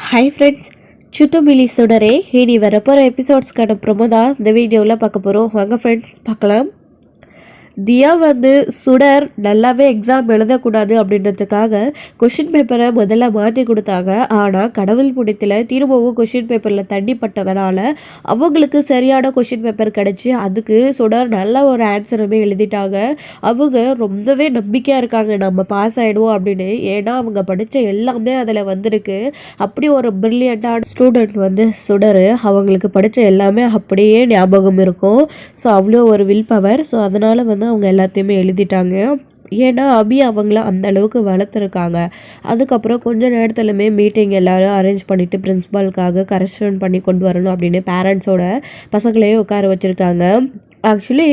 Hi friends, சுட்டு மிலி சுடரே இனி வரப்போகிற எபிசோட்ஸ்க்கான ப்ரோமோ தான் இந்த வீடியோவில் பார்க்க போகிறோம். வாங்க ஃப்ரெண்ட்ஸ் பார்க்கலாம். தியா வந்து சுடர் நல்லாவே எக்ஸாம் எழுதக்கூடாது அப்படின்றதுக்காக கொஷின் பேப்பரை முதல்ல மாற்றி கொடுத்தாங்க. ஆனால் கடவுள் புண்ணியத்தில் திரும்பவும் கொஷின் பேப்பரில் தண்ணி பட்டதுனால அவங்களுக்கு சரியான கொஷின் பேப்பர் கிடச்சி அதுக்கு சுடர் நல்ல ஒரு ஆன்சருமே எழுதிட்டாங்க. அவங்க ரொம்பவே நம்பிக்கையாக இருக்காங்க நம்ம பாஸ் ஆகிடுவோம் அப்படின்னு. ஏன்னா அவங்க படித்த எல்லாமே அதில் வந்திருக்கு. அப்படி ஒரு ப்ரில்லியண்ட்டான ஸ்டூடெண்ட் வந்து சுடர். அவங்களுக்கு படித்த எல்லாமே அப்படியே ஞாபகம் இருக்கும். ஸோ அவ்வளோ ஒரு வில் பவர். ஸோ அதனால் வந்து அவங்க எல்லாத்தையுமே எழுதிட்டாங்க. ஏன்னா அபி அவங்கள அந்த அளவுக்கு வளர்த்துருக்காங்க. அதுக்கப்புறம் கொஞ்ச நேரத்துலையுமே மீட்டிங் எல்லோரும் அரேஞ்ச் பண்ணிவிட்டு பிரின்ஸிபாலுக்காக கரெக்ஷன் பண்ணி கொண்டு வரணும் அப்படின்னு பேரண்ட்ஸோட பசங்களையே உட்கார வச்சுருக்காங்க. ஆக்சுவலி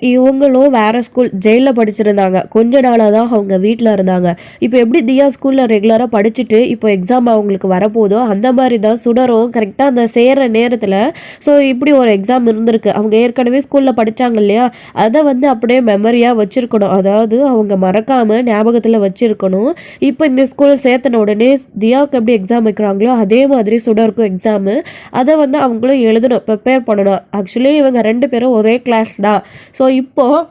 இவங்களும் வேறு ஸ்கூல் ஜெயிலில் படிச்சிருந்தாங்க. கொஞ்ச நாளாக தான் அவங்க வீட்டில் இருந்தாங்க. இப்போ எப்படி தியா ஸ்கூலில் ரெகுலராக படிச்சுட்டு இப்போ எக்ஸாம் அவங்களுக்கு வரப்போதோ அந்த மாதிரி தான் சுடரும் கரெக்டாக அந்த சேர்கிற நேரத்தில் ஸோ இப்படி ஒரு எக்ஸாம் இருந்திருக்கு. அவங்க ஏற்கனவே ஸ்கூலில் படித்தாங்க இல்லையா, அதை வந்து அப்படியே மெமரியாக வச்சுருக்கணும். அதாவது அவங்க மறக்காமல் ஞாபகத்தில் வச்சுருக்கணும். இப்போ இந்த ஸ்கூல் சேர்த்தன உடனே தியாவுக்கு எப்படி எக்ஸாம் வைக்கிறாங்களோ அதே மாதிரி சுடருக்கும் எக்ஸாமு. அதை வந்து அவங்களும் எழுதணும், ப்ரிப்பேர் பண்ணணும். ஆக்சுவலி இவங்க ரெண்டு பேரும் ஒரே கிளாஸ் தான். ஸோ இப்போது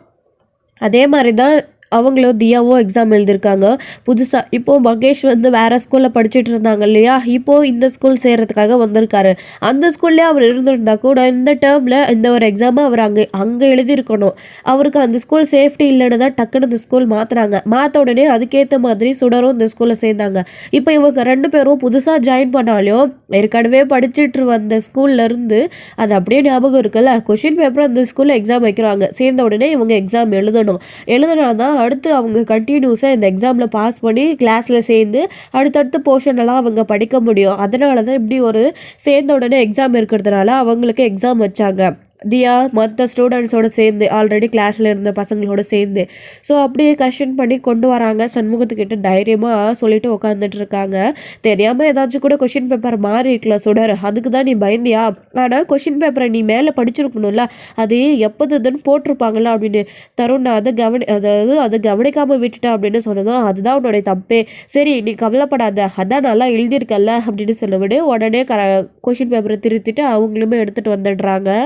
அதே மாதிரி தான் அவங்களும் தியாவோ எக்ஸாம் எழுதியிருக்காங்க புதுசாக. இப்போது மகேஷ் வந்து வேறு ஸ்கூலில் படிச்சுட்டு இருந்தாங்க இல்லையா, இப்போது இந்த ஸ்கூல் சேர்கிறதுக்காக வந்திருக்காரு. அந்த ஸ்கூல்லே அவர் இருந்திருந்தா கூட இந்த டேர்மில் இந்த ஒரு எக்ஸாமை அவர் அங்கே எழுதியிருக்கணும். அவருக்கு அந்த ஸ்கூல் சேஃப்டி இல்லைன்னு தான் டக்குன்னு இந்த ஸ்கூல் மாற்றுறாங்க. மாற்ற உடனே அதுக்கேற்ற மாதிரி சுடரும் இந்த ஸ்கூலில் சேர்ந்தாங்க. இப்போ இவங்க ரெண்டு பேரும் புதுசாக ஜாயின் பண்ணாலும் ஏற்கனவே படிச்சுட்டு வந்த ஸ்கூல்லேருந்து அது அப்படியே ஞாபகம் இருக்குல்ல. கொஷின் பேப்பர் அந்த ஸ்கூலில் எக்ஸாம் வைக்கிறாங்க. சேர்ந்த உடனே இவங்க எக்ஸாம் எழுதனா தான் அடுத்து அவங்க கண்டினியூஸாக இந்த எக்ஸாமில் பாஸ் பண்ணி கிளாஸில் சேர்ந்து அடுத்தடுத்த போர்ஷனெல்லாம் அவங்க படிக்க முடியும். அதனால தான் இப்படி ஒரு சேர்ந்த உடனே எக்ஸாம் இருக்கிறதுனால அவங்களுக்கு எக்ஸாம் வச்சாங்க. தியா மற்ற ஸ்டூடெண்ட்ஸோடு சேர்ந்து ஆல்ரெடி கிளாஸில் இருந்த பசங்களோட சேர்ந்து ஸோ அப்படியே கரெக்ஷன் பண்ணி கொண்டு வராங்க. சண்முகத்துக்கிட்ட தைரியமாக சொல்லிட்டு உட்காந்துட்டு இருக்காங்க. தெரியாமல் ஏதாச்சும் கூட கொஷின் பேப்பர் மாறி இருக்கலாம் சுடர், அதுக்கு தான் நீ பயந்தியா? ஆனால் கொஷின் பேப்பரை நீ மேலே படிச்சிருக்கணும்ல, அது எப்போதுன்னு போட்டிருப்பாங்களா அப்படின்னு. தருண் அதை கவனிக்காமல் விட்டுட்டேன் அப்படின்னு சொன்னதும் அதுதான் உன்னுடைய தப்பே. சரி நீ கவலைப்படாத, அதான் நல்லா எழுதியிருக்கல்ல அப்படின்னு சொல்லிவிடு. உடனே கொஷின் பேப்பரை திருத்திட்டு அவங்களுமே எடுத்துகிட்டு வந்துடுறாங்க.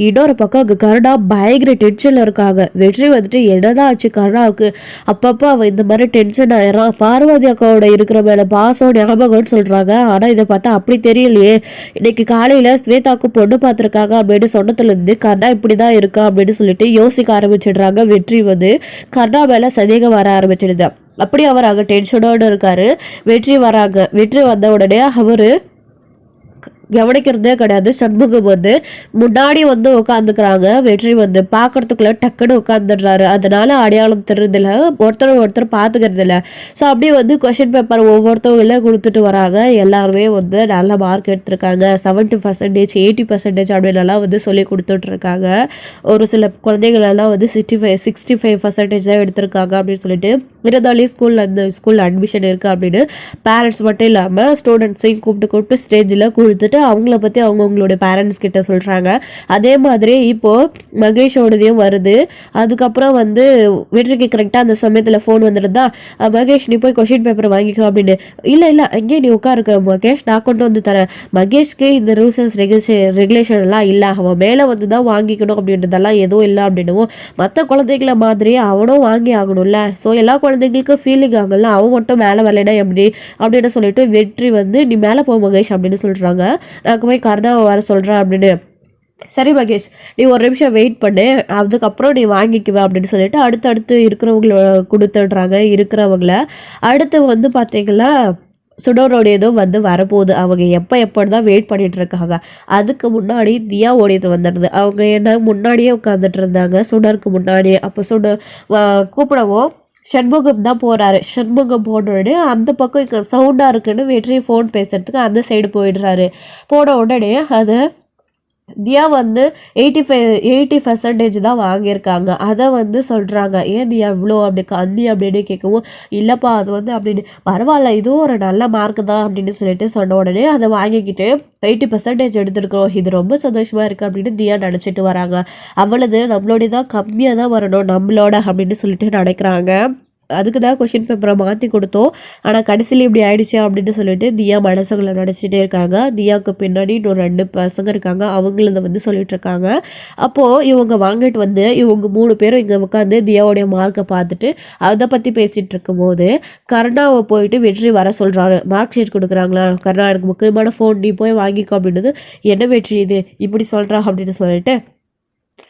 இன்னொரு பக்கம் அங்கே கருணா பயங்கர டென்ஷனில் இருக்காங்க. வெற்றி வந்துட்டு என்னதான் ஆச்சு கருணாவுக்கு? அப்பப்போ அவள் இந்த மாதிரி டென்ஷன் ஆயிடறான். பார்வதி அக்காவோட இருக்கிற மேலே பாசம் ஞாபகம்னு சொல்கிறாங்க. ஆனால் இதை பார்த்தா அப்படி தெரியலையே. இன்னைக்கு காலையில் ஸ்வேதாவுக்கு பொண்ணு பார்த்துருக்காங்க அப்படின்னு சொன்னதுலேருந்து கருணா இப்படி தான் இருக்கா அப்படின்னு சொல்லிட்டு யோசிக்க ஆரம்பிச்சிடுறாங்க. வெற்றி வந்து கருணா மேலே சந்தேகம் வர ஆரம்பிச்சிடுது. அப்படி அவர் அங்கே டென்ஷனோடு இருக்காரு. வெற்றி வராங்க. வெற்றி வந்த உடனே அவர் கவனிக்கிறதே கிடையாது. சண்முகம் வந்து முன்னாடி வந்து உட்காந்துக்கிறாங்க. வெற்றி வந்து பார்க்கறதுக்குள்ள டக்குன்னு உட்காந்துடுறாரு. அதனால அடையாளம் தெரியுதில்ல, ஒருத்தர் பார்த்துக்கிறது இல்லை. ஸோ அப்படியே வந்து கொஷின் பேப்பர் ஒவ்வொருத்தவங்கள கொடுத்துட்டு வராங்க. எல்லாருமே வந்து நல்ல மார்க் எடுத்திருக்காங்க. 70%, 80% அப்படின்லாம் வந்து சொல்லி கொடுத்துட்ருக்காங்க. ஒரு சில குழந்தைகளெல்லாம் வந்து 65% தான் எடுத்திருக்காங்க அப்படின்னு சொல்லிட்டு. இருந்தாலும் ஸ்கூலில் அட்மிஷன் இருக்குது அப்படின்னு பேரண்ட்ஸ் மட்டும் இல்லாமல் ஸ்டூடெண்ட்ஸையும் கூப்பிட்டு ஸ்டேஜில் கொடுத்துட்டு அவங்கள பற்றி அவங்களுடைய பேரண்ட்ஸ் கிட்ட சொல்கிறாங்க. அதே மாதிரி இப்போது மகேஷோடதையும் வருது. அதுக்கப்புறம் வந்து வெற்றிக்கு கரெக்டாக அந்த சமயத்தில் ஃபோன் வந்துடுதா, மகேஷ் நீ போய் கொஷின் பேப்பர் வாங்கிக்கோ அப்படின்னு. இல்லை அங்கேயே நீ உட்காருக்க மகேஷ், நான் கொண்டு வந்து தரேன். மகேஷ்க்கு இந்த ரூல்ஸ் அண்ட் ரெகுலேஷன் எல்லாம் இல்லை, அவன் மேலே வந்து தான் வாங்கிக்கணும் அப்படின்றதெல்லாம் எதுவும் இல்லை அப்படின்னும். மற்ற குழந்தைங்கள மாதிரி அவனும் வாங்கி ஆகணும்ல. ஸோ எல்லா குழந்தைங்களுக்கும் ஃபீலிங் ஆகல, அவன் மட்டும் மேலே வரலைன்னா எப்படி அப்படின்னு சொல்லிட்டு வெற்றி வந்து நீ மேலே போ மகேஷ் அப்படின்னு சொல்கிறாங்க. நான் போய் கருணாவை வர சொல்கிறேன் அப்படின்னு. சரி மகேஷ் நீ ஒரு நிமிஷம் வெயிட் பண்ணு, அதுக்கப்புறம் நீ வாங்கிக்குவேன் அப்படின்னு சொல்லிட்டு அடுத்தடுத்து இருக்கிறவங்கள கொடுத்துடுறாங்க. இருக்கிறவங்கள அடுத்து வந்து பார்த்தீங்கன்னா சுடரோடையதும் வந்து வரப்போகுது. அவங்க எப்போ தான் வெயிட் பண்ணிட்டு இருக்காங்க. அதுக்கு முன்னாடி தியா ஓடியது வந்துடுது. அவங்க என்ன முன்னாடியே உட்காந்துட்டு இருந்தாங்க சுடருக்கு முன்னாடியே. அப்போ கூப்பிடவும் சண்முகம் தான் போகிறாரு. சண்முகம் போனோடனே அந்த பக்கம் இங்கே சவுண்டாக இருக்குன்னு வெற்றி ஃபோன் பேசுறதுக்கு அந்த சைடு போயிடுறாரு. போன உடனே அது தியா வந்து 80% தான் வாங்கியிருக்காங்க. அதை வந்து சொல்கிறாங்க. ஏன் தியா இவ்வளோ அப்படி கம்மி அப்படின்னு கேட்கவும், இல்லைப்பா அது வந்து அப்படின்னு பரவாயில்ல இதுவும் ஒரு நல்ல மார்க் தான் அப்படின்னு சொல்லிட்டு சொன்ன உடனே அதை வாங்கிக்கிட்டு 80% எடுத்துருக்குறோம், இது ரொம்ப சந்தோஷமாக இருக்குது அப்படின்னு தியா நினச்சிட்டு வராங்க. அவ்வளவு நம்மளோட தான் கம்மியாக தான் வரணும் நம்மளோட அப்படின்னு சொல்லிட்டு நினைக்கிறாங்க. அதுக்கு தான் கொஷின் பேப்பரை மாற்றி கொடுத்தோம், ஆனால் கடைசியில் இப்படி ஆயிடுச்சு அப்படின்னு சொல்லிட்டு தியா மனசுகளை நினச்சிட்டே இருக்காங்க. தியாவுக்கு பின்னாடி இன்னும் 2 பசங்க இருக்காங்க, அவங்கள வந்து சொல்லிட்டு இருக்காங்க. அப்போது இவங்க வாங்கிட்டு வந்து இவங்க 3 பேரும் இங்கே உட்காந்து தியாவுடைய மார்க்கை பார்த்துட்டு அதை பற்றி பேசிகிட்டு இருக்கும்போது கருணாவை போயிட்டு வெற்றி வர சொல்கிறாரு. மார்க் ஷீட் கொடுக்குறாங்களா, கருணா எனக்கு முக்கியமான ஃபோன் நீ போய் வாங்கிக்கோ அப்படின்றது. என்ன வெற்றி இது இப்படி சொல்கிறா அப்படின்னு சொல்லிட்டு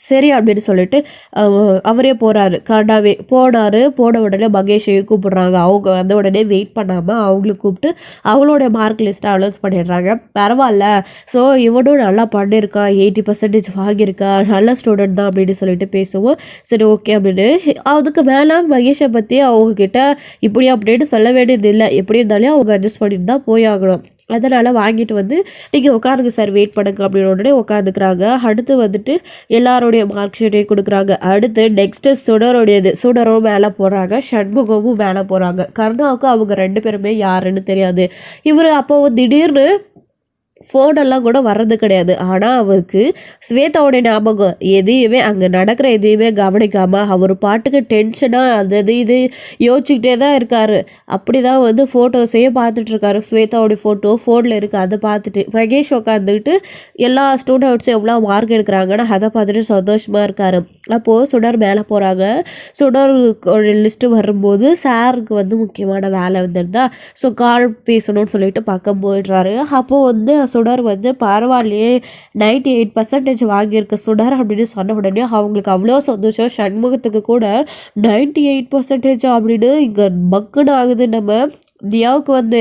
சரி அப்படின்னு சொல்லிட்டு அவரே போகிறாரு. கருணாவே போன உடனே மகேஷையும் கூப்பிடுறாங்க. அவங்க வந்த உடனே வெயிட் பண்ணாமல் அவங்களுக்கு கூப்பிட்டு அவங்களோட மார்க் லிஸ்ட்டை அனௌன்ஸ் பண்ணிடுறாங்க. பரவாயில்ல, ஸோ இவனும் நல்லா பண்ணியிருக்கான், 80% வாங்கியிருக்கான், நல்ல ஸ்டூடெண்ட் தான் அப்படின்னு சொல்லிட்டு பேசுவோம். சரி ஓகே அப்படின்னு. அதுக்கு மேலே மகேஷை பற்றி அவங்கக்கிட்ட இப்படி அப்படின்னு சொல்ல வேண்டியது இல்லை, எப்படி இருந்தாலும் அவங்க அட்ஜஸ்ட் பண்ணிட்டு தான் போய் ஆகணும். அதனால் வாங்கிட்டு வந்து நீங்கள் உட்காருங்க சார், வெயிட் பண்ணுங்க அப்படின்னு உடனே உட்காந்துக்கிறாங்க. அடுத்து வந்துட்டு எல்லாருடைய மார்க் ஷீட்டையும் கொடுக்குறாங்க. அடுத்து நெக்ஸ்ட்டு சுடரும் மேலே போடுறாங்க, சண்முகமும் மேலே போகிறாங்க. கருணாவுக்கு அவங்க 2 பேருமே யாருன்னு தெரியாது. இவர் அப்போ திடீர்னு ஃபோனெல்லாம் கூட வர்றது கிடையாது. ஆனால் அவருக்கு ஸ்வேதாவோடைய ஞாபகம், எதையுமே அங்கே நடக்கிற எதையுமே கவனிக்காமல் அவர் பாட்டுக்கு டென்ஷனாக அது இது யோசிச்சுக்கிட்டே தான் இருக்கார். அப்படி தான் வந்து ஃபோட்டோஸையே பார்த்துட்ருக்காரு. ஸ்வேதாவோடைய ஃபோட்டோ ஃபோனில் இருக்குது, அதை பார்த்துட்டு மகேஷ் உட்காந்துக்கிட்டு எல்லா ஸ்டூடெண்ட்ஸும் எவ்வளோ மார்க் எடுக்கிறாங்கன்னு அதை பார்த்துட்டு சந்தோஷமாக இருக்கார். அப்போது சுடர் மேலே போகிறாங்க. சுடர் லிஸ்ட்டு வரும்போது சாருக்கு வந்து முக்கியமான வேலை வந்துருந்தா, ஸோ கால் பேசணும்னு சொல்லிட்டு பக்கம் போயிடுறாரு. அப்போது வந்து சுடர் வந்து பரவாயில்லையே 98% வாங்கியிருக்க சுடர் அப்படின்னு சொன்ன உடனே அவங்களுக்கு அவ்வளோ சந்தோஷம். சண்முகத்துக்கு கூட 98% அப்படின்னு இங்கே பக்குன்னு ஆகுது. நம்ம தியாவுக்கு வந்து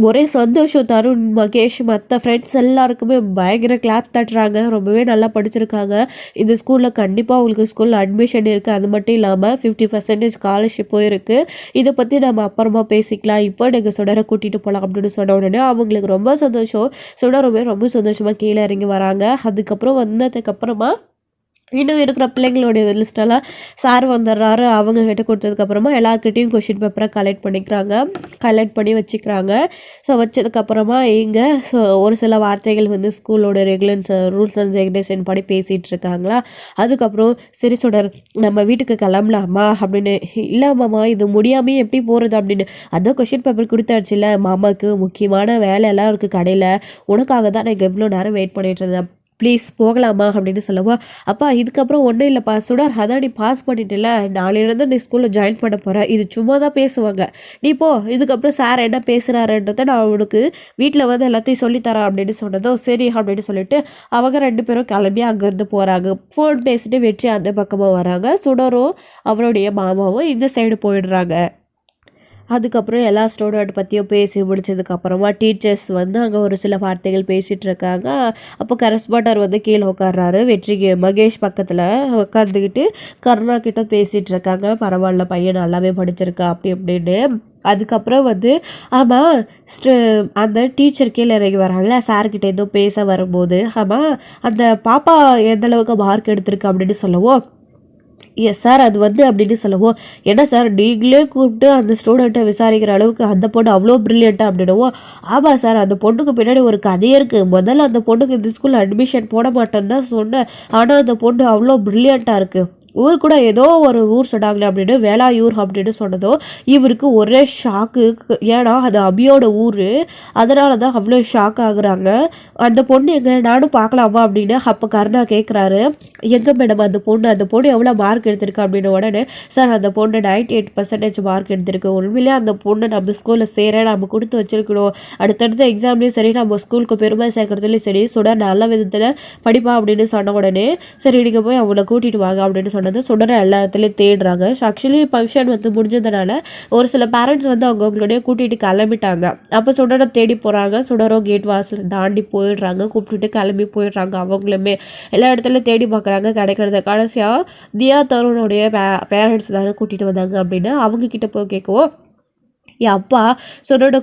ஒரே சந்தோஷம். தருண், மகேஷ், மற்ற ஃப்ரெண்ட்ஸ் எல்லாருக்குமே பயங்கர கிளாப் தட்டுறாங்க. ரொம்பவே நல்லா படிச்சிருக்காங்க. இந்த ஸ்கூலில் கண்டிப்பாக அவங்களுக்கு ஸ்கூலில் அட்மிஷன் இருக்குது. அது மட்டும் இல்லாமல் 50% ஸ்காலர்ஷிப்பும் இருக்குது. இதை பற்றி நம்ம அப்புறமா பேசிக்கலாம், இப்போ நீங்கள் சுடரை கூட்டிகிட்டு போகலாம் அப்படின்னு சொன்ன உடனே அவங்களுக்கு ரொம்ப சந்தோஷம். சுடருமே ரொம்ப சந்தோஷமாக கீழே இறங்கி வராங்க. அதுக்கப்புறம் வந்ததுக்கப்புறமா இன்னும் இருக்கிற பிள்ளைங்களுடைய லிஸ்ட்டெல்லாம் சார் வந்துடுறாரு. அவங்க கிட்ட கொடுத்ததுக்கப்புறமா எல்லாருக்கிட்டையும் கொஷின் பேப்பரை கலெக்ட் பண்ணி வச்சுக்கிறாங்க. ஸோ வச்சதுக்கப்புறமா இங்கே ஒரு சில வார்த்தைகள் வந்து ஸ்கூலோட ரூல்ஸ் அண்ட் ரெகுலேஷன் படி பேசிகிட்டு இருக்காங்களா. அதுக்கப்புறம் சரி சுடர் நம்ம வீட்டுக்கு கிளம்பலாமா அப்படின்னு. இல்லை மாமா, இது முடியாமே எப்படி போகிறது அப்படின்னு. அதான் கொஷின் பேப்பர் கொடுத்தாச்சு இல்லை, மாமாவுக்கு முக்கியமான வேலையெல்லாம் இருக்குது கடையில், உனக்காக தான் நான் இங்கே எவ்வளோ நேரம் வெயிட் பண்ணிட்டு இருந்தேன், ப்ளீஸ் போகலாமா அப்படின்னு சொல்லவோ. அப்பா இதுக்கப்புறம் ஒன்றும் இல்லைப்பா சுடர், அதான் நீ பாஸ் பண்ணிட்டல, நாளையிலேருந்து நீ ஸ்கூலில் ஜாயின் பண்ண போகிற, இது சும்மா தான் பேசுவாங்க, நீ போ, இதுக்கப்புறம் சார் என்ன பேசுகிறாருன்றதை நான் உனக்கு வீட்டில் வந்து எல்லாத்தையும் சொல்லித்தரேன் அப்படின்னு சொன்னதோ சரி அப்படின்னு சொல்லிட்டு அவங்க 2 பேரும் கிளம்பி அங்கேருந்து போகிறாங்க. ஃபோன் பேசிட்டு வெற்றி அந்த பக்கமாக வராங்க. சுடரும் அவருடைய மாமாவும் இந்த சைடு போயிடுறாங்க. அதுக்கப்புறம் எல்லா ஸ்டூடெண்ட் பற்றியும் பேசி முடிச்சதுக்கப்புறமா டீச்சர்ஸ் வந்து அங்கே ஒரு சில வார்த்தைகள் பேசிகிட்டு இருக்காங்க. அப்போ கரஸ்பாண்டர் வந்து கீழே உட்கார்றாரு. வெற்றிக்கு மகேஷ் பக்கத்தில் உட்காந்துக்கிட்டு கருணா கிட்ட பேசிகிட்டு இருக்காங்க. பரவாயில்ல, பையன் நல்லாவே படிச்சிருக்கா அப்படி அப்படின்னு. அதுக்கப்புறம் வந்து ஆமாம் அந்த டீச்சர் கீழே இறங்கி வராங்களே, சார்கிட்ட ஏதோ பேச வரும்போது ஆமாம் அந்த பாப்பா எந்தளவுக்கு மார்க் எடுத்திருக்கு அப்படின்னு சொல்லவும், எஸ் சார் அது வந்து அப்படின்னு சொல்லவும், என்ன சார் நீங்களே கூப்பிட்டு அந்த ஸ்டூடெண்ட்டை விசாரிக்கிற அளவுக்கு அந்த பொண்ணு அவ்வளோ ப்ரில்லியண்ட்டாக அப்படின்னவும், ஆமாம் சார் அந்த பொண்ணுக்கு பின்னாடி ஒரு கதையே இருக்குது, முதல்ல அந்த பொண்ணுக்கு இந்த ஸ்கூலில் அட்மிஷன் போட மாட்டேன்னு தான் சொன்னேன், ஆனால் அந்த பொண்ணு அவ்வளோ ப்ரில்லியண்ட்டாக இருக்குது, ஊர் கூட ஏதோ ஒரு ஊர் சொன்னாங்களே அப்படின்னு வேலாயூர் அப்படின்னு சொன்னதோ இவருக்கு ஒரே ஷாக்கு. ஏன்னா அது அபியோட ஊர், அதனால தான் அவ்வளோ ஷாக் ஆகுறாங்க. அந்த பொண்ணு எங்கே, நானும் பார்க்கலாமா அப்படின்னு அப்போ கருணா கேட்குறாரு. எங்கே மேடம் அந்த பொண்ணு எவ்வளோ மார்க் எடுத்திருக்கு அப்படின்னு உடனே, சார் அந்த பொண்ணு 98% மார்க் எடுத்திருக்கு, உண்மையிலே அந்த பொண்ணு நம்ம ஸ்கூலில் சேர நம்ம கொடுத்து வச்சிருக்கணும், அடுத்தடுத்த எக்ஸாம்லேயும் சரி நம்ம ஸ்கூலுக்கு பெருமை சேர்க்கறதுலையும் சரி சுடர் நல்ல விதத்தில் படிப்பா அப்படின்னு சொன்ன உடனே சரி நீங்கள் போய் அவங்கள கூட்டிகிட்டு வாங்க அப்படின்னு சொன்னது. சுடரை எல்லா இடத்துலையும் தேடுறாங்க. ஆக்சுவலி ஃபங்க்ஷன் வந்து முடிஞ்சதுனால ஒரு சில பேரண்ட்ஸ் வந்து அவங்களுடைய கூட்டிகிட்டு கிளம்பிட்டாங்க. அப்போ சுடரை தேடி போகிறாங்க. சுடரோ கேட் வாசல் தாண்டி போயிடுறாங்க, கூப்பிட்டுட்டு கிளம்பி போயிடுறாங்க. அவங்களுமே எல்லா இடத்துலையும் தேடி பார்க்குறாங்க, கிடைக்கிறது. கடைசியாக தியா தருணுடைய பேரண்ட்ஸ் தானே கூட்டிகிட்டு வந்தாங்க அப்படின்னு அவங்க கிட்ட போய் கேட்கவும், என் அப்பா சுடரை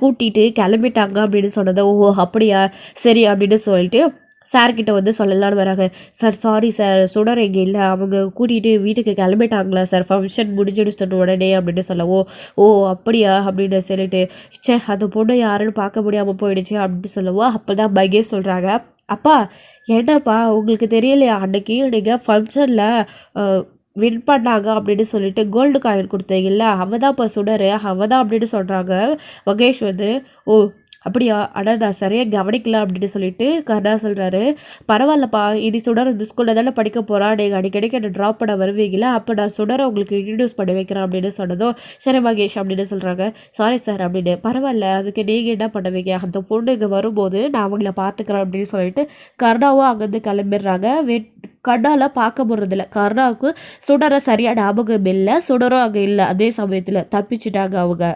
கூட்டிகிட்டு கிளம்பிட்டாங்க அப்படின்னு சொன்னது. ஓ அப்படியா, சரி அப்படின்னு சொல்லிட்டு சார்கிட்ட வந்து சொல்லலான்னு வராங்க. சார் சாரி சார், சுடர் எங்கே இல்லை, அவங்க கூட்டிகிட்டு வீட்டுக்கு கிளம்பிட்டாங்களா சார், ஃபங்க்ஷன் முடிஞ்சிடுச்சு உடனே அப்படின்னு சொல்லவோ, ஓ அப்படியா அப்படின்னு சொல்லிட்டு, சே அந்த பொண்ணு யாருன்னு பார்க்க முடியாமல் போயிடுச்சு அப்படின்னு சொல்லவோ, அப்போ தான் மகேஷ் சொல்கிறாங்க, அப்பா என்னப்பா உங்களுக்கு தெரியலையா, அன்னைக்கு நீங்கள் ஃபங்க்ஷனில் வின் பண்ணாங்க அப்படின்னு சொல்லிட்டு கோல்டு காயின் கொடுத்தீங்கல்ல, அவள் தான் இப்போ சுடர், அவள் தான் அப்படின்னு சொல்கிறாங்க. மகேஷ் வந்து, ஓ அப்படியா, ஆனால் நான் சரியாக கவனிக்கல அப்படின்னு சொல்லிட்டு கர்ணா சொல்கிறாரு. பரவாயில்லப்பா, இனி சுடர் இந்த ஸ்கூலில் தானே படிக்க போகிறா, நீங்கள் அடிக்கடிக்கு என்னை ட்ராப் பண்ண வருவீங்களா, அப்போ நான் சுடரை உங்களுக்கு இன்ட்ரடியூஸ் பண்ணி வைக்கிறேன் அப்படின்னு சொன்னதும், சரி மகேஷ் அப்படின்னு சொல்கிறாங்க. சாரி சார் அப்படின்னு. பரவாயில்ல, அதுக்கு நீங்கள் என்ன பண்ணுவீங்க, அந்த பொண்ணு இங்கே வரும்போது நான் அவங்கள பார்த்துக்கிறேன் அப்படின்னு சொல்லிட்டு கர்ணாவும் அங்கேருந்து கிளம்பிடுறாங்க. கர்ணாலாம் பார்க்க போகிறதில்ல. கர்ணாவுக்கு சுடரை சரியான ஞாபகம் இல்லை, சுடரும் அங்கே இல்லை. அதே சமயத்தில் தப்பிச்சிட்டாங்க அவங்க.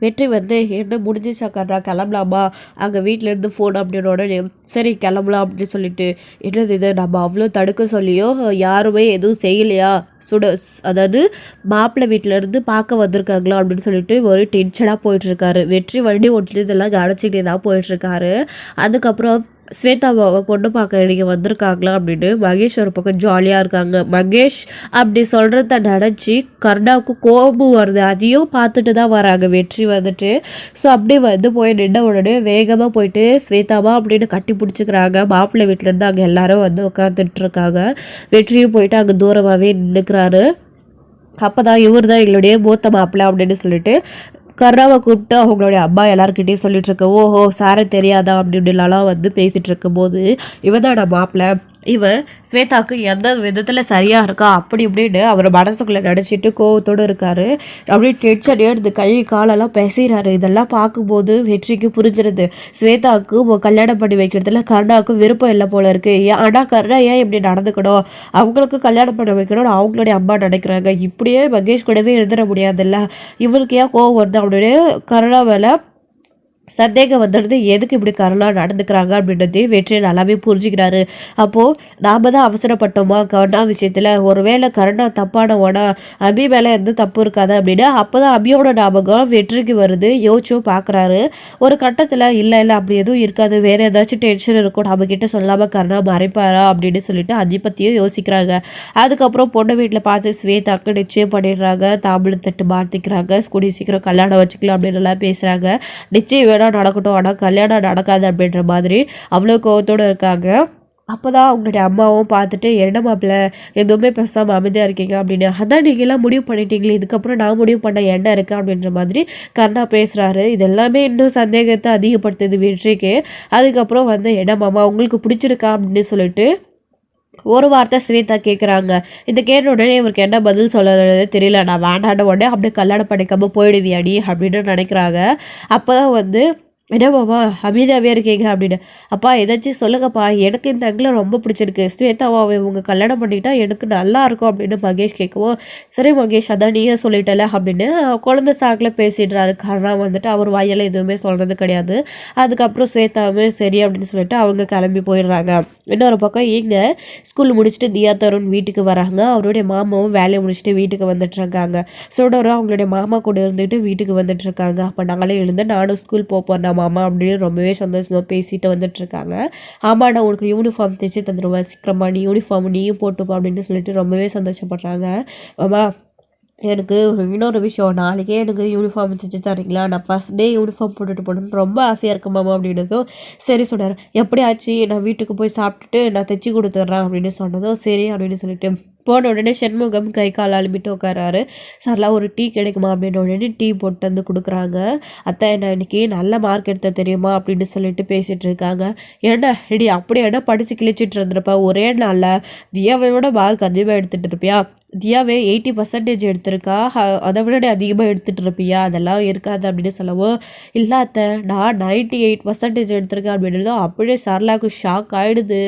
வெற்றி வந்து என்ன முடிஞ்சிச்சா கர்ணா, கிளம்பலாமா, அங்கே வீட்டிலேருந்து ஃபோன் அப்படின்னு உடனே சரி கிளம்பலாம் அப்படின்னு சொல்லிட்டு, என்னது இது, நம்ம அவ்வளோ தடுக்க சொல்லியோ யாருமே எதுவும் செய்யலையா, அதாவது மாப்பிள்ளை வீட்டிலேருந்து பார்க்க வந்திருக்காங்களா அப்படின்னு சொல்லிட்டு ஒரு டென்ஷனாக போயிட்டுருக்காரு. வெற்றி வண்டி ஓட்டிட்டு இதெல்லாம் கவனிச்சிக்கிட்டே தான் போயிட்டுருக்காரு. அதுக்கப்புறம் ஸ்வேதாவை பொண்ணு பார்க்க இன்றைக்கி வந்திருக்காங்களா அப்படின்னு மகேஷ் ஒரு பக்கம் ஜாலியாக இருக்காங்க. மகேஷ் அப்படி சொல்கிறத நினச்சி கர்ணாவுக்கு கோபம் வருது. அதையும் பார்த்துட்டு தான் வராங்க வெற்றி வந்துட்டு. ஸோ அப்படி வந்து போய் நின்ன உடனே வேகமாக போயிட்டு ஸ்வேதாவா அப்படின்னு கட்டி பிடிச்சிக்கிறாங்க. மாப்பிள்ளை வீட்டிலேருந்து அங்கே எல்லாரும் வந்து உட்காந்துட்டு இருக்காங்க. வெற்றியும் போயிட்டு அங்கே தூரமாகவே நின்றுக்கிறாரு. அப்போ தான் இவர் தான் எங்களுடைய மூத்த மாப்பிள்ளை அப்படின்னு சொல்லிட்டு கர்ணாவை கூப்பிட்டு அவங்களுடைய அம்மா எல்லாருக்கிட்டையும் சொல்லிட்டு இருக்க, ஓஹோ சாரை தெரியாதா அப்படி இப்படிலாம் வந்து பேசிகிட்டு இருக்கும்போது, இவன் தான் நான் மாப்பிள்ளை, இவன் ஸ்வேதாவுக்கு எந்த விதத்தில் சரியாக இருக்கா அப்படி இப்படின்னு அவர் மனசுக்குள்ளே நினச்சிட்டு கோவத்தோடு இருக்கார். அப்படியே டென்ஷன் எடுத்து கை காலெல்லாம் பேசுகிறாரு. இதெல்லாம் பார்க்கும்போது வெற்றிக்கு புரிஞ்சிருது, ஸ்வேதாவுக்கு கல்யாணம் பண்ணி வைக்கிறதுல கர்ணாவுக்கு விருப்பம் இல்லை போல இருக்குது. ஆனால் கர்ணா ஏன் இப்படி நடந்துக்கணும், அவங்களுக்கு கல்யாணம் பண்ணி வைக்கணும்னு அவங்களுடைய அம்மா நினைக்கிறாங்க. இப்படியே மகேஷ் கூடவே இருந்துட முடியாதுல்ல, இவருக்கு ஏன் கோவம் வருது அப்படின்னு கர்ணா மேலே சந்தேகம் வந்துடுது. எதுக்கு இப்படி கர்ணா நடந்துக்கிறாங்க அப்படின்றதையும் வெற்றியை நல்லாவே புரிஞ்சுக்கிறாரு. அப்போது நாம் தான் அவசரப்பட்டோமா கர்ணா விஷயத்தில், ஒருவேளை கர்ணா தப்பானவோனா அபி மேலே எந்த தப்பு இருக்காது அப்படின்னு அப்போ தான் அபியோட ஞாபகம் வெற்றிக்கு வருது. யோசிச்சும் பார்க்குறாரு. ஒரு கட்டத்தில் இல்லை அப்படி எதுவும் இருக்காது, வேறு ஏதாச்சும் டென்ஷன் இருக்கும், நம்மக்கிட்ட சொல்லாமல் கர்ணா மறைப்பாரா அப்படின்னு சொல்லிட்டு அதை பற்றியும் யோசிக்கிறாங்க. அதுக்கப்புறம் பொண்ணு வீட்டில் பார்த்து ஸ்வேதாக்கு நிச்சயம் பண்ணிடுறாங்க. தாம்பூலத்தட்டு மாற்றிக்கிறாங்க. கூடிய சீக்கிரம் கல்யாணம் வச்சுக்கலாம் அப்படின்னு எல்லாம் பேசுகிறாங்க. நிச்சயம் நடக்கட்டும், ஆனால் கல்யாணம் நடக்காது அப்படின்ற மாதிரி அவ்வளோ கோவத்தோடு இருக்காங்க. அப்போ தான் அவங்களுடைய அம்மாவும் பார்த்துட்டு, என்ன மாப்பிள்ள எதுவுமே பேசாமல் அமைதியாக இருக்கீங்க அப்படின்னு, அதான் நீங்களாம் முடிவு பண்ணிட்டீங்களே, இதுக்கப்புறம் நான் முடிவு பண்ண என்ன இருக்குது அப்படின்ற மாதிரி கர்ணா பேசுகிறாரு. இது எல்லாமே இன்னும் சந்தேகத்தை அதிகப்படுத்துது வெற்றிக்கு. அதுக்கப்புறம் வந்து, என்ன மாமா உங்களுக்கு பிடிச்சிருக்கா அப்படின்னு சொல்லிட்டு ஒரு வார்த்தை ஸ்வேதா கேட்குறாங்க. இந்த கேட்ட உடனே இவருக்கு என்ன பதில் சொல்லுறது தெரியல. நான் வேண்டாண்ட உடனே அப்படியே கல்யாணம் பண்ணிக்காமல் போயிடுவியாடி அப்படின்னு நினைக்கிறாங்க. அப்போ தான் வந்து, என்னப்பாப்பா அமைதியாகவே இருக்கீங்க அப்படின்னு, அப்பா ஏதாச்சும் சொல்லுங்கப்பா, எனக்கு இந்த அங்கிளை ரொம்ப பிடிச்சிருக்கு, ஸ்வேதாவை இவங்க கல்யாணம் பண்ணிக்கிட்டா எனக்கு நல்லா இருக்கும் அப்படின்னு மகேஷ் கேட்கவும், சரி மகேஷ் அதான் நீயே சொல்லிட்டல அப்படின்னு குழந்தை சாக்கில் பேசிடுறாரு. காரணம் வந்துட்டு அவர் வாயில் எதுவுமே சொல்கிறது கிடையாது. அதுக்கப்புறம் ஸ்வேதாவுமே சரி அப்படின்னு சொல்லிட்டு அவங்க கிளம்பி போயிடுறாங்க. இன்னொரு பக்கம் இங்கே ஸ்கூல் முடிச்சுட்டு தியா தருண் வீட்டுக்கு வராங்க. அவருடைய மாமாவும் வேலையை முடிச்சுட்டு வீட்டுக்கு வந்துட்டுருக்காங்க. சுடரும் அவங்களுடைய மாமா கூட இருந்துட்டு வீட்டுக்கு வந்துட்டுருக்காங்க. அப்போ நாங்களே எழுந்து நானும் ஸ்கூல் போகிறேன் மாமா அப்படின்னு ரொம்பவே சந்தோஷமாக பேசிட்டு வந்துட்டுருக்காங்க. ஆமாம் நான் உனக்கு யூனிஃபார்ம் தைச்சி தந்துடுவேன், சீக்கிரமா நீ யூனிஃபார்ம் நீயும் போட்டுப்பா அப்படின்னு சொல்லிட்டு ரொம்பவே சந்தோஷப்படுறாங்க. மாமா எனக்கு இன்னொரு விஷயம், நாளைக்கே எனக்கு யூனிஃபார்ம் தைச்சி தரீங்களா, நான் ஃபஸ்ட் டே யூனிஃபார்ம் போட்டுட்டு போகணுன்னு ரொம்ப ஆசையாக இருக்கு மாமா அப்படின்னதும், சரி சொன்னார், எப்படி ஆச்சு, நான் வீட்டுக்கு போய் சாப்பிட்டுட்டு நான் தைச்சி கொடுத்துட்றேன் அப்படின்னு சொன்னதும் சரி அப்படின்னு சொல்லிட்டு போன உடனே சண்முகம் கை கால் அலுமிட்டு உட்காராரு. சார்லாம் ஒரு டீ கிடைக்குமா அப்படின்னு உடனே டீ போட்டு வந்து கொடுக்குறாங்க. அத்தை என்ன இன்னைக்கு நல்ல மார்க் எடுத்த தெரியுமா அப்படின்னு சொல்லிட்டு பேசிகிட்டு இருக்காங்க. என்ன இடி அப்படி என்ன படித்து கிழிச்சிட்டு இருந்திருப்பா, ஒரே நாளில் தியாவை விட மார்க் அதிகமாக எடுத்துகிட்டு இருப்பியா, தியாவே 80% எடுத்திருக்கா, அதை விட அதிகமாக எடுத்துகிட்டு இருப்பியா, அதெல்லாம் இருக்காது அப்படின்னு சொல்லவும், இல்லை அத்தை நான் 98% எடுத்திருக்கேன் அப்படின்றது அப்படியே சரளாவுக்கு ஷாக் ஆகிடுது.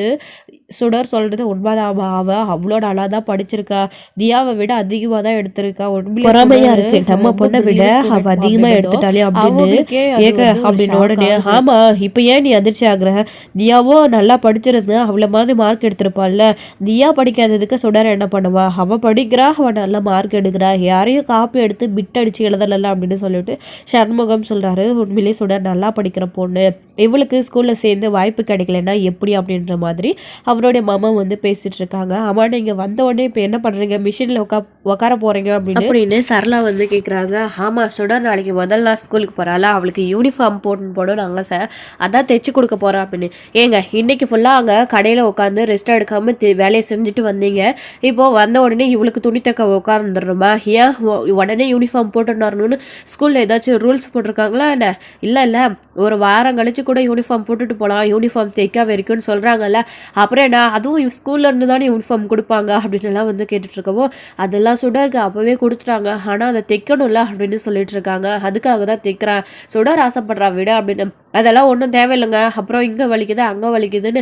சுடர் சொல்கிறது உண்மைதான், அவள் அவ்வளோ நல்லா தான் படிச்சிருக்கா, தியாவை விட அதிகமாக தான் எடுத்திருக்கா, பொறாமையா இருக்கு நம்ம பொண்ணை விட அவள் அதிகமாக எடுத்துட்டாலே அப்படின்னு ஏக அப்படின்னு உடனே, ஆமாம் இப்போ ஏன் நீ அதிர்ச்சி ஆகுற, தியாவும் நல்லா படிச்சிருந்து அவ்வளோ மாதிரி மார்க் எடுத்திருப்பாள்ல, தியா படிக்காததுக்கு சுடர் என்ன பண்ணுவா, அவள் படிக்கிறா, அவன் நல்ல மார்க் எடுக்கிறா, யாரையும் காப்பி எடுத்து பிட் அடித்து எழுதலை அப்படின்னு சொல்லிட்டு சண்முகம் சொல்கிறாரு. உண்மையிலேயே சுடர் நல்லா படிக்கிற பொண்ணு, இவளுக்கு ஸ்கூலில் சேர்ந்து வாய்ப்பு கிடைக்கலன்னா எப்படி அப்படின்ற மாதிரி அவருடைய மாமா வந்து பேசிகிட்டு இருக்காங்க. ஆமாம், நீங்கள் வந்த உடனே இப்போ என்ன பண்ணுறீங்க, மிஷினில் உட்கார போகிறீங்க அப்படின்னு சரளா வந்து கேட்குறாங்க. ஆமாம் சுடர் நாளைக்கு முதல் நாள் ஸ்கூலுக்கு போகிறாள், அவளுக்கு யூனிஃபார்ம் போடணும் நாங்கள் சார், அதான் தைச்சி கொடுக்க போகிறோம் அப்படின்னு. ஏங்க இன்னைக்கு ஃபுல்லாக அங்கே கடையில் உட்காந்து ரெஸ்ட் எடுக்காமல் வேலையை செஞ்சுட்டு வந்தீங்க, இப்போது வந்த உடனே இவளுக்கு துணி தைக்க உட்காந்துடுறோமா, ஏன் உடனே யூனிஃபார்ம் போட்டுடணும்னு ஸ்கூலில் ஏதாச்சும் ரூல்ஸ் போட்டிருக்காங்களா என்ன? இல்லை ஒரு வாரம் கழிச்சு கூட யூனிஃபார்ம் போட்டுட்டு போகலாம், யூனிஃபார்ம் தைக்க வரைக்கும்னு சொல்கிறாங்கல்ல, அப்புறம் என்ன அதுவும் ஸ்கூல்ல இருந்து தானே யூனிஃபார்ம் கொடுப்பாங்க அப்படின்னுலாம் வந்து கேட்டுட்ருக்கவோ, அதெல்லாம் சுடருக்கு அப்போவே கொடுத்துட்டாங்க, ஆனால் அதை தைக்கணும்ல அப்படின்னு சொல்லிட்டு இருக்காங்க. அதுக்காக தான் தைக்கிறேன், சுடர் ஆசைப்படுறா விட அப்படின்னு. அதெல்லாம் ஒன்றும் தேவையில்லைங்க, அப்புறம் இங்கே வலிக்குது அங்கே வலிக்குதுன்னு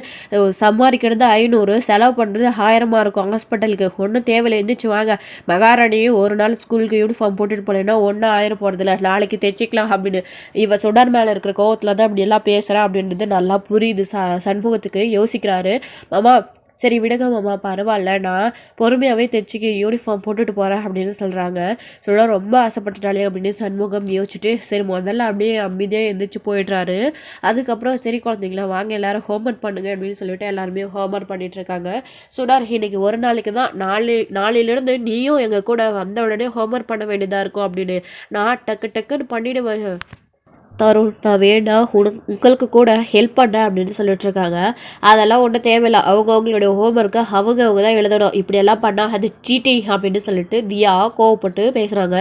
சம்பாதிக்கிறது 500, செலவு பண்ணுறது 1000 இருக்கும் ஹாஸ்பிட்டலுக்கு, ஒன்றும் தேவையில்லை, எழுந்திரிச்சு வாங்க. மகாராணியும் ஒரு நாள் ஸ்கூலுக்கு யூனிஃபார்ம் போட்டுட்டு போலேன்னா ஒன்றும் 1000 போகிறதில்ல, நாளைக்கு தைச்சிக்கலாம் அப்படின்னு இவ சுடர் மேலே இருக்கிற கோவத்தில் தான் அப்படி எல்லாம் பேசுகிறா அப்படின்றது நல்லா புரியுது சண்முகத்துக்கு. யோசிக்கிறாரு. மாமா சரி விடுங்க மாமா, பரவாயில்ல, நான் பொறுமையாகவே தைச்சிக்கு யூனிஃபார்ம் போட்டுட்டு போகிறேன் அப்படின்னு சொல்கிறாங்க. சுடர் ரொம்ப ஆசைப்பட்டுட்டாலே அப்படின்னு சண்முகம் யோசிச்சுட்டு சரி முதல்ல அப்படியே அமைதியாக எழுந்திரிச்சு போயிடுறாரு. அதுக்கப்புறம் சரி குழந்தைங்களா வாங்க எல்லாரும் ஹோம்ஒர்க் பண்ணுங்க அப்படின்னு சொல்லிட்டு எல்லாருமே ஹோம்ஒர்க் பண்ணிட்டு இருக்காங்க. சுடர் இன்னைக்கு ஒரு நாளைக்கு தான், நாளையிலேருந்து நீயும் எங்கள் கூட வந்த உடனே ஹோம்ஒர்க் பண்ண வேண்டியதாக இருக்கும் அப்படின்னு. நான் டக்குன்னு பண்ணிவிடுவேன் தருண், நான் வேண்டாம் உங்களுக்கு கூட ஹெல்ப் பண்ணேன் அப்படின்னு சொல்லிட்டு இருக்காங்க. அதெல்லாம் ஒன்றும் தேவையில்லை, அவங்களுடைய ஹோம்ஒர்க்கை அவங்க தான் எழுதணும், இப்படியெல்லாம் பண்ணால் அது சீட்டிங் அப்படின்னு சொல்லிட்டு தியா கோவப்பட்டு பேசுகிறாங்க.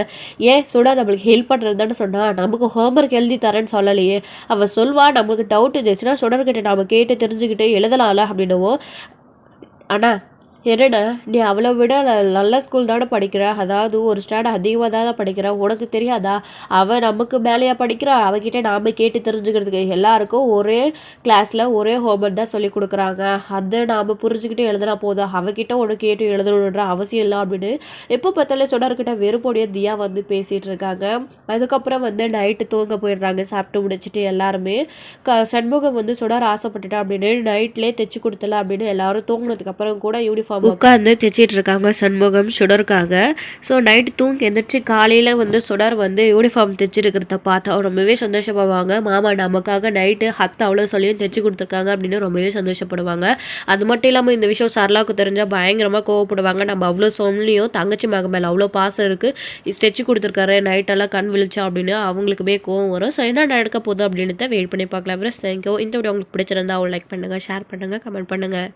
ஏன் சுடா நம்மளுக்கு ஹெல்ப் பண்ணுறதுன்னு சொன்னால் நமக்கு ஹோம்ஒர்க் எழுதி தரேன்னு சொல்லலையே, அவள் சொல்வா நம்மளுக்கு டவுட் இருந்துச்சுன்னா சுடர்கிட்ட நம்ம கேட்டு தெரிஞ்சுக்கிட்டு எழுதலாம்ல அப்படின்னவோ. ஆனால் என்னடா நீ அவளை விட நல்ல ஸ்கூல் தானே படிக்கிற, அதாவது ஒரு ஸ்டாண்ட் அதிகமாக தானே படிக்கிற, உனக்கு தெரியாதா அவள் நமக்கு மேலேயா படிக்கிறா, அவகிட்ட நாம் கேட்டு தெரிஞ்சுக்கிறதுக்கு. எல்லாருக்கும் ஒரே கிளாஸில் ஒரே ஹோம்ஒர்க் தான் சொல்லி கொடுக்குறாங்க, அதை நாம் புரிஞ்சுக்கிட்டு எழுதுனா போதும், அவகிட்ட ஒன்று கேட்டு எழுதணுன்ற அவசியம் இல்லை அப்படின்னு எப்போ பார்த்தாலே சுடர்கிட்ட வெறுப்போடைய தியா வந்து பேசிகிட்டு இருக்காங்க. அதுக்கப்புறம் வந்து நைட்டு தூங்க போயிடுறாங்க சாப்பிட்டு முடிச்சுட்டு எல்லாருமே. சண்முகம் வந்து சுடர் ஆசைப்பட்டுட்டா அப்படின்னு நைட்லேயே தைச்சி கொடுத்தல அப்படின்னு எல்லாரும் தூங்கினதுக்கப்புறம் கூட யூனிஃபார்ம் உட்காந்து தைச்சிட்டு இருக்காங்க சண்முகம் சுடருக்காக. ஸோ நைட்டு தூங்கி எந்திரிச்சு காலையில் வந்து சுடர் வந்து யூனிஃபார்ம் தைச்சிருக்கிறத பார்த்தா ரொம்பவே சந்தோஷப்படுவாங்க. மாமா நமக்காக நைட்டு அவ்வளோ சொல்லியும் தைச்சி கொடுத்துருக்காங்க அப்படின்னு ரொம்பவே சந்தோஷப்படுவாங்க. அது மட்டும் இல்லாமல் இந்த விஷயம் சரளாவுக்கு தெரிஞ்சால் பயங்கரமாக கோவப்படுவாங்க. நம்ம அவ்வளோ சொல்லியும் தங்கச்சி மக மேலே அவ்வளோ பாசம் இருக்குது, தைச்சி கொடுத்துருக்காரு நைட்டெல்லாம் கண் விழிச்சா அப்படின்னு அவங்களுக்குமே கோவம் வரும். ஸோ என்ன நடக்க போகுது அப்படின்னு தான் வெயிட் பண்ணி பார்க்கலாம். தேங்க்யூ. இந்த வீடியோ உங்களுக்கு பிடிச்சிருந்தா லைக் பண்ணுங்கள், ஷேர் பண்ணுங்கள், கமெண்ட் பண்ணுங்கள்.